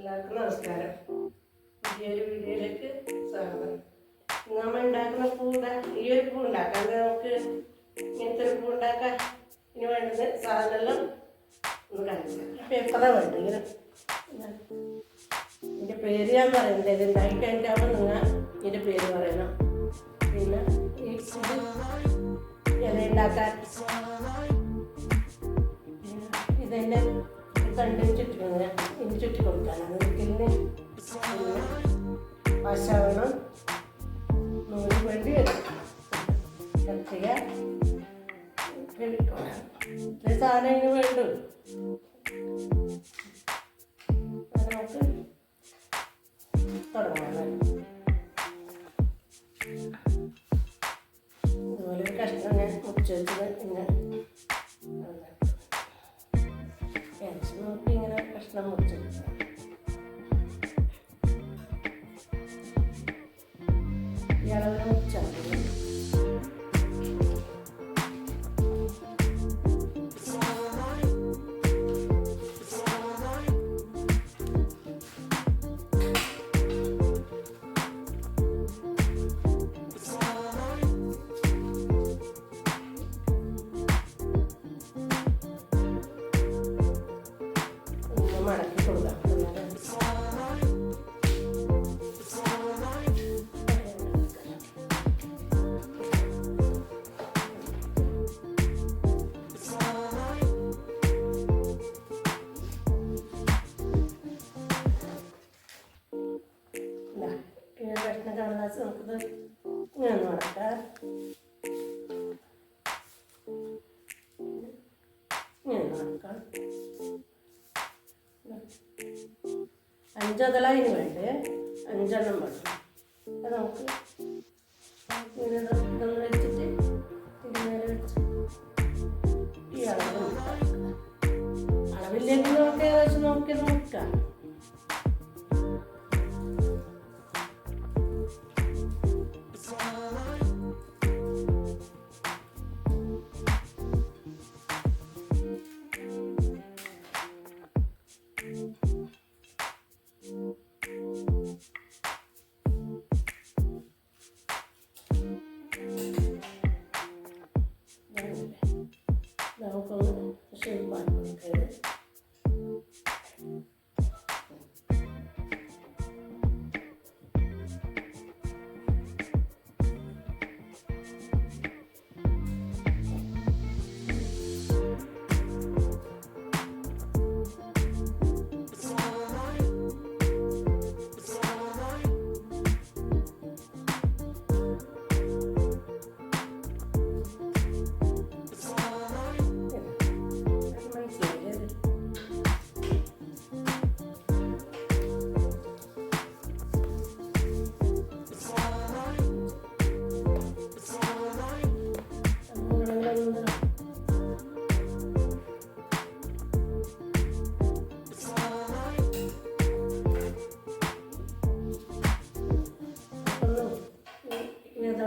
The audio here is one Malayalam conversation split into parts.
എല്ലാവർക്കും നമസ്കാരം. പുതിയൊരു വീഡിയോയിലേക്ക് സ്വാഗതം. നമ്മൾ ഉണ്ടാക്കുന്ന ഈ ഒരു പൂ ഉണ്ടാക്കാൻ നമുക്ക് ഇങ്ങനത്തെ ഒരു പൂ ഉണ്ടാക്കാൻ ഇതിന് വേണ്ടുന്ന സാധനമെല്ലാം ഒന്ന് കാണിക്കാം. പേപ്പറാണ് വേണ്ടത്. ഇങ്ങനെ ഇതിൻ്റെ പേര് ഞാൻ പറയുന്നത് ഇത് ഉണ്ടാക്കി കഴിഞ്ഞാൽ നിങ്ങൾ ഇതിൻ്റെ പേര് പറയണം. പിന്നെ ഈ ഇല ഉണ്ടാക്കാൻ ഇതെൻ്റെ കണ്ടിന് ചുറ്റിങ്ങനെ ഇനി ചുറ്റി കൊടുക്കാനാണ്. ഒരിക്കലിന് പശ വേണം, നൂല് വേണ്ടി വരും, കത്തിയ ഇത്രയും സാധനം ഇതിന് വേണ്ടു. നമുക്ക് തുടങ്ങാം. ഇതുപോലെ ഒരു കഷ്ണം ഞാൻ മുറിച്ച് വെച്ചത് ഇങ്ങനെ നോക്കി ഇങ്ങനെ കഷ്ണം മുറിച്ചെടുക്കുക. ഈ അളവിന് മുറിച്ചാൽ മതി. മടക്കി കൊടുക്കാം. കഷ്ണം കാണാൻ നമുക്കിത് ഇങ്ങനെ മടക്കാം. ഇങ്ങനെ മടക്കാം. 5 അതിന് വേണ്ടേ 5 എണ്ണം വേണം. അത് നമുക്ക് ഇങ്ങനെ ഇതൊന്ന് വെച്ചിട്ട് ഇതിനേരെ വെച്ച് ഈ അളവ് നോക്കാം. അളവിലേക്ക് നമുക്ക് ഏകദേശം നോക്കി നോക്കാം. നമുക്കൊന്ന് ഷേപ്പാക്കി കൊടുക്കരുത്.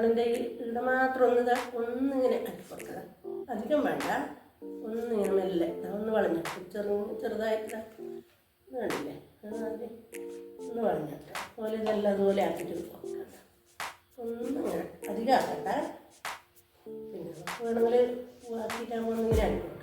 അതിൻ്റെ ഇവിടെ മാത്രം ഒന്നിങ്ങനെ ആക്കി കൊടുക്കുക. അധികം വേണ്ട, ഒന്നിങ്ങനെ മെല്ലെ ഒന്ന് വളഞ്ഞിട്ട് ചെറുതായിട്ട് വേണ്ടില്ലേ ഒന്ന് വളഞ്ഞിട്ട് അതുപോലെ ഇതെല്ലാം അതുപോലെ ആക്കിയിട്ട് കൊടുക്കുക. ഒന്നിങ്ങനെ അധികം ആക്കണ്ട. പിന്നെ വേണമെങ്കിൽ ആക്കിയിട്ടാകുമ്പോൾ ഒന്നിങ്ങനെ ആക്കി കൊടുക്കാം.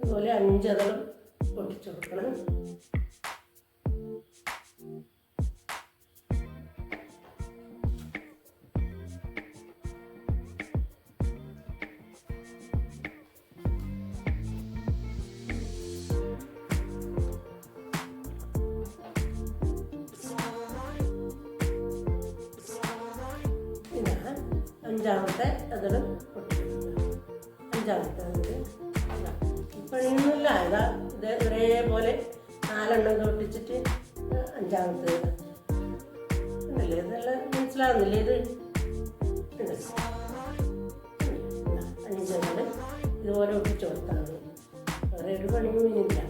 ഇതുപോലെ 5 അതളും പൊട്ടിച്ചു കൊടുക്കണം. പിന്നെ 5ാമത്തെ അതളും പൊട്ടിച്ചു. 5ാമത്തെ അതൾ ഇപ്പോഴൊന്നുമില്ല. ഇത് ഒരേപോലെ 4 ഒട്ടിച്ചിട്ട് അഞ്ചാമത്തെ ഉണ്ടല്ലേ, ഇതെല്ലാം മനസ്സിലാവുന്നില്ലേ? ഇത് 5 ഇതുപോലെ ഒട്ടിച്ച് കൊടുത്താൽ മതി. വേറെ ഒരു പണിയും ഇനിയില്ല.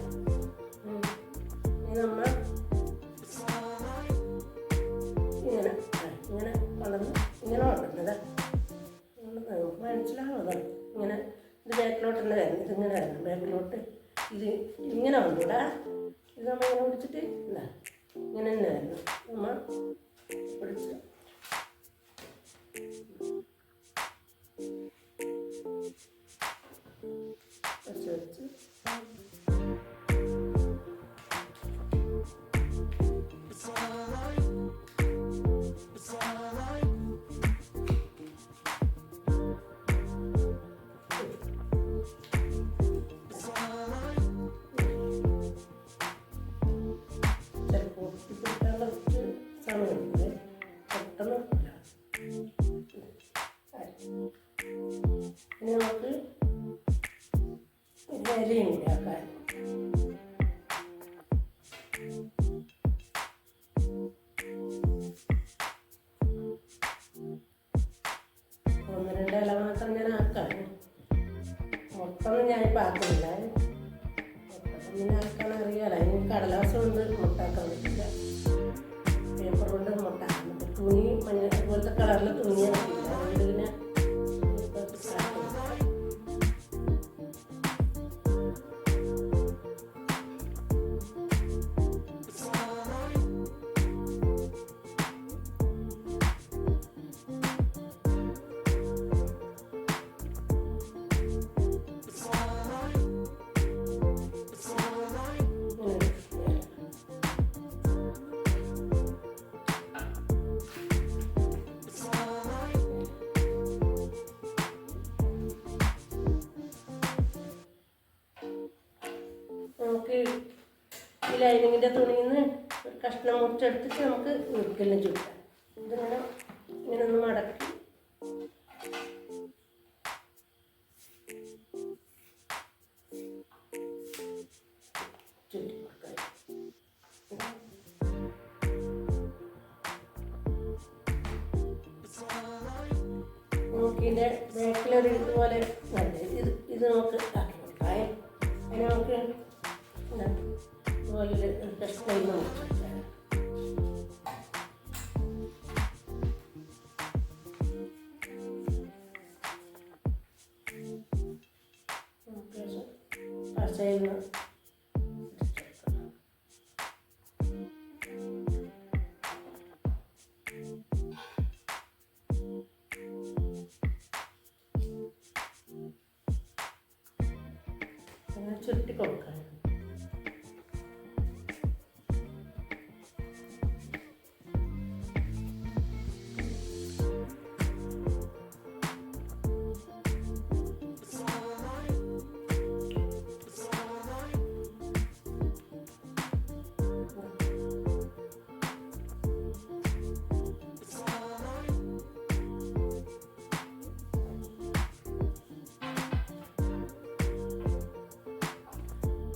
ഇനി നമ്മൾ ഇങ്ങനെ ഇങ്ങനെ വളർന്ന് ഇങ്ങനെ വളർന്നത് നമുക്ക് മനസ്സിലാവുന്നതാണ്. ഇങ്ങനെ ഇത് ബാക്കിലോട്ട് തന്നെ വരണം, ഇതിങ്ങനെ വരണം ബാക്കിലോട്ട്. ഇത് ഇങ്ങനെ വന്നൂടാ, ഇത് നമ്മൾ ഇങ്ങനെ പിടിച്ചിട്ട് എന്താ ഇങ്ങനെ തന്നെ വരണം. നമ്മൾ പിടിച്ച് വെച്ച് സമയമുണ്ട്, പെട്ടെന്ന് ഇനി നമുക്ക് ഇലയും കൂടി ആക്കാൻ. ഒന്ന് 2 ഇല മാത്രം ഞാൻ ആക്കാൻ, മൊത്തമൊന്നും ഞാനിപ്പോൾ ആക്കുന്നില്ല. മൊത്തം ആക്കാൻ അറിയാലോ, അതിന് കടലാസം കൊണ്ട് മുട്ടാക്കാൻ പറ്റില്ല, പേപ്പർ കൊണ്ട് മുട്ടാക്കാൻ പറ്റും. തുണി മഞ്ഞ അതുപോലത്തെ കളറിൽ തുണി ആക്കില്ല, അതുകൊണ്ട് പിന്നെ നമുക്ക് ഈ ലൈനിങ്ങിൻ്റെ തുണിയിൽ നിന്ന് കഷ്ണം മുറിച്ചെടുത്തിട്ട് നമുക്ക് ഉരുക്കെല്ലാം ചുറ്റാം. ഇതിങ്ങനെ ഇങ്ങനെ ഒന്ന് മടക്കി ചുറ്റി കൊടുക്കാം. നമുക്ക് ഇതിൻ്റെ ബാക്കിലൊരു ഇതുപോലെ ഇത് നമുക്ക് ആക്കി കൊടുക്കാം. അതിന് നമുക്ക് അതുപോലെ ഒരു കഷ്ണം മുറിച്ചെടുക്കാം. പശയിൽ ചുരുട്ടി കൊടുക്കാം.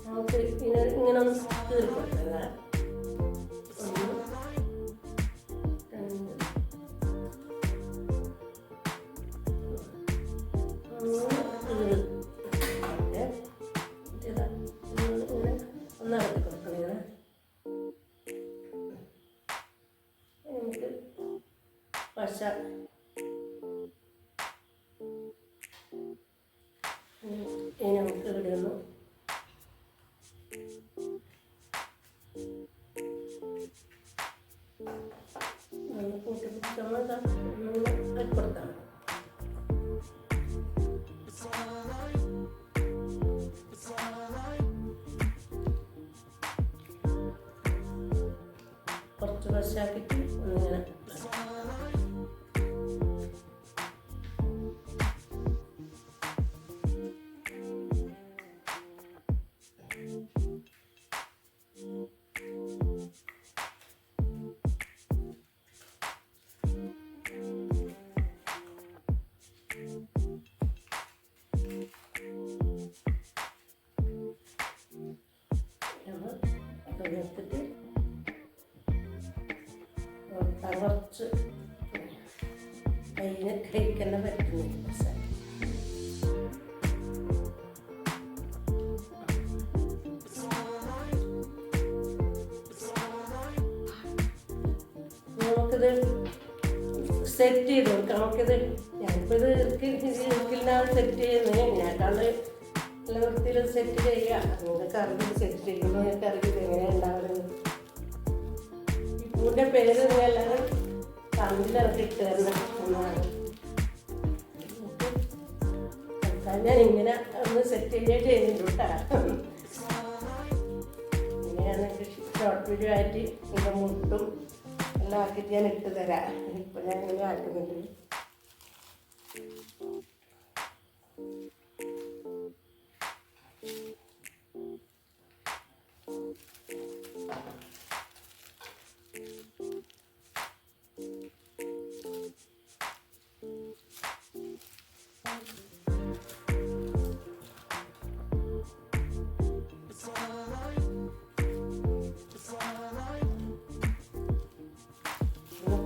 നമുക്ക് ഇങ്ങനെ ഒന്ന് കീറി കൊടുക്കാം. 1 2 ഒന്നകത്തി കൊടുക്കണം. നമുക്ക് പശ നമുക്ക് ഇടുന്നു. കൂട്ടി പിടിച്ചാൽ കൊടുത്താൽ കുറച്ച് പശാക്കിയിട്ട് ഒന്നിങ്ങനെ എടുത്തിട്ട് കുറച്ച് കഴിക്കുന്ന പറ്റുന്നില്ല മസാല. നമുക്കിത് സെറ്റ് ചെയ്ത് കൊടുക്കാം. നമുക്കിത് ഞാനിപ്പോൾ ഇത് ഇറുക്കിലാണ് സെറ്റ് ചെയ്യുന്നത്. ഇതിനേക്കാള് നല്ല വൃത്തിയിൽ സെറ്റ് ചെയ്യുക. നിങ്ങൾക്ക് അറിവ് സെറ്റ് ചെയ്യുമ്പോൾ നിങ്ങൾക്ക് അറിയില്ല എങ്ങനെയാണ് ഉണ്ടാവുന്നത്. ഈ പൂവിൻ്റെ പേര് നിങ്ങളെല്ലാവരും കമ്പിലിറക്കി ഇട്ട് തരണം എന്നാണ്. ഞാൻ ഇങ്ങനെ ഒന്ന് സെറ്റ് ചെയ്യുന്നുണ്ട് കേട്ടോ. ഇങ്ങനെയാണ് ഷോർട്ട് വീഡിയോ ആയിട്ട് ഇതിൻ്റെ മുട്ടും എല്ലാം ആക്കിയിട്ട് ഞാൻ ഇട്ട് തരാം. ഇപ്പം ഞാൻ ഇങ്ങനെ ആക്കുന്നുണ്ട്.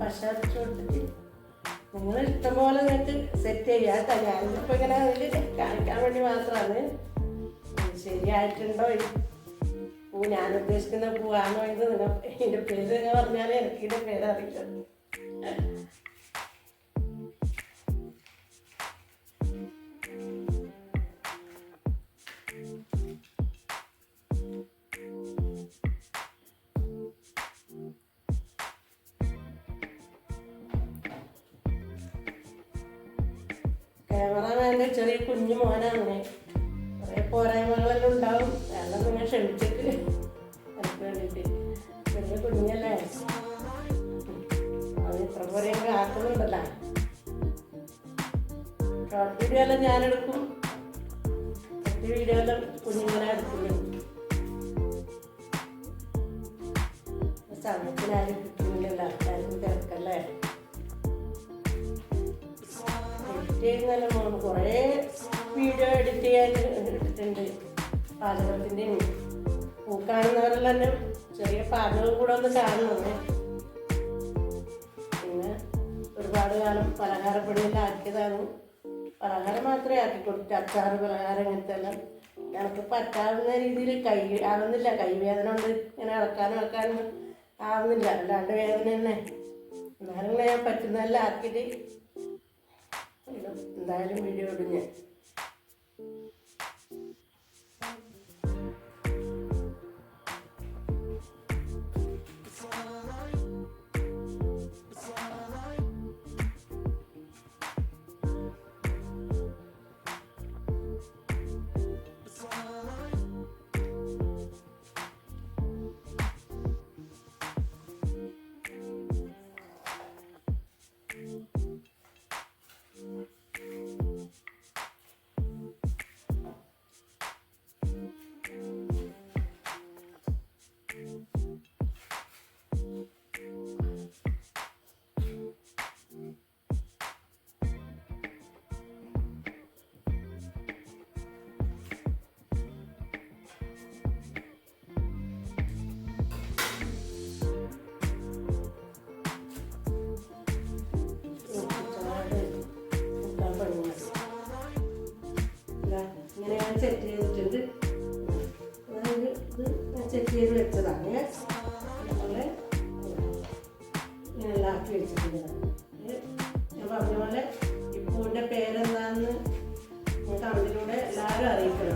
പശ അരച്ച് കൊടുത്തിട്ട് നിങ്ങൾ ഇഷ്ടംപോലെ നിങ്ങൾക്ക് സെറ്റ് ചെയ്യാം കേട്ടോ. ഞാനിപ്പോൾ ഇങ്ങനെ അതിൽ കാണിക്കാൻ വേണ്ടി മാത്രമാണ്. ശരിയായിട്ടുണ്ടോ പൂ ഞാൻ ഉദ്ദേശിക്കുന്ന പൂവാണോ ഇത് നിങ്ങൾ ഇതിൻ്റെ പേര് നിങ്ങൾ പറഞ്ഞാൽ എനിക്ക് ഇതിൻ്റെ പേരറിയില്ല. ക്യാമറമാൻ്റെ ചെറിയ കുഞ്ഞു മോനാണ്. കുറേ പോരായ്മകളെല്ലാം ഉണ്ടാവും. എല്ലാം നിങ്ങൾ ക്ഷമിച്ചിട്ട് എനിക്ക് വേണ്ടിയിട്ട്. ചെറിയ കുഞ്ഞല്ലേ, അത് ഇത്ര പോരെ ആക്കുന്നുണ്ടല്ലോ. ഷോർട്ട് വീഡിയോ എല്ലാം ഞാനെടുക്കും, മറ്റു വീഡിയോ എല്ലാം കുഞ്ഞുങ്ങളെ എടുക്കുന്നു. സമയത്തിനാരും കിട്ടുന്നില്ലല്ലോ, ആൾക്കാരും തിരക്കല്ലേ. ചെയ്യുന്നല്ല മോന് കുറേ വീഡിയോ എഡിറ്റ് ചെയ്യാൻ ഇട്ടിട്ടുണ്ട്. പാചകത്തിൻ്റെയും പൂ കാണുന്നവരെല്ലാം തന്നെ ചെറിയ പാചകം കൂടെ ഒന്ന് കാണുന്നത്. പിന്നെ ഒരുപാട് കാലം പലഹാരപ്പൊടിയെല്ലാം ആക്കിയതാണ്. പലഹാരം മാത്രമേ ആക്കി കൊടുത്തു. അച്ചാറ് പലഹാരം ഇങ്ങനത്തെ എല്ലാം എനിക്ക് പറ്റാവുന്ന രീതിയിൽ ആവുന്നില്ല. കൈവേദന കൊണ്ട് ഇങ്ങനെ ഇളക്കാനും ആവുന്നില്ല. അല്ലാണ്ട് വേദന തന്നെ. എന്നാലും ഞാൻ പറ്റുന്നതെല്ലാം ആക്കിയിട്ട് എന്തായാലും വീഡിയോ ഇടും ഞാൻ. സെറ്റ് ചെയ്തിട്ടുണ്ട്. അതായത് ഇത് ഞാൻ സെറ്റ് ചെയ്ത് വെച്ചതാണ്. അതുപോലെ ഇങ്ങനെല്ലാം ആക്കി വെച്ചിട്ടുണ്ട്. ഞാൻ പറഞ്ഞ പോലെ ഈ പൂവിൻ്റെ പേരെന്താണെന്ന് കമൻറ്റിലൂടെ എല്ലാവരും അറിയിക്കണം.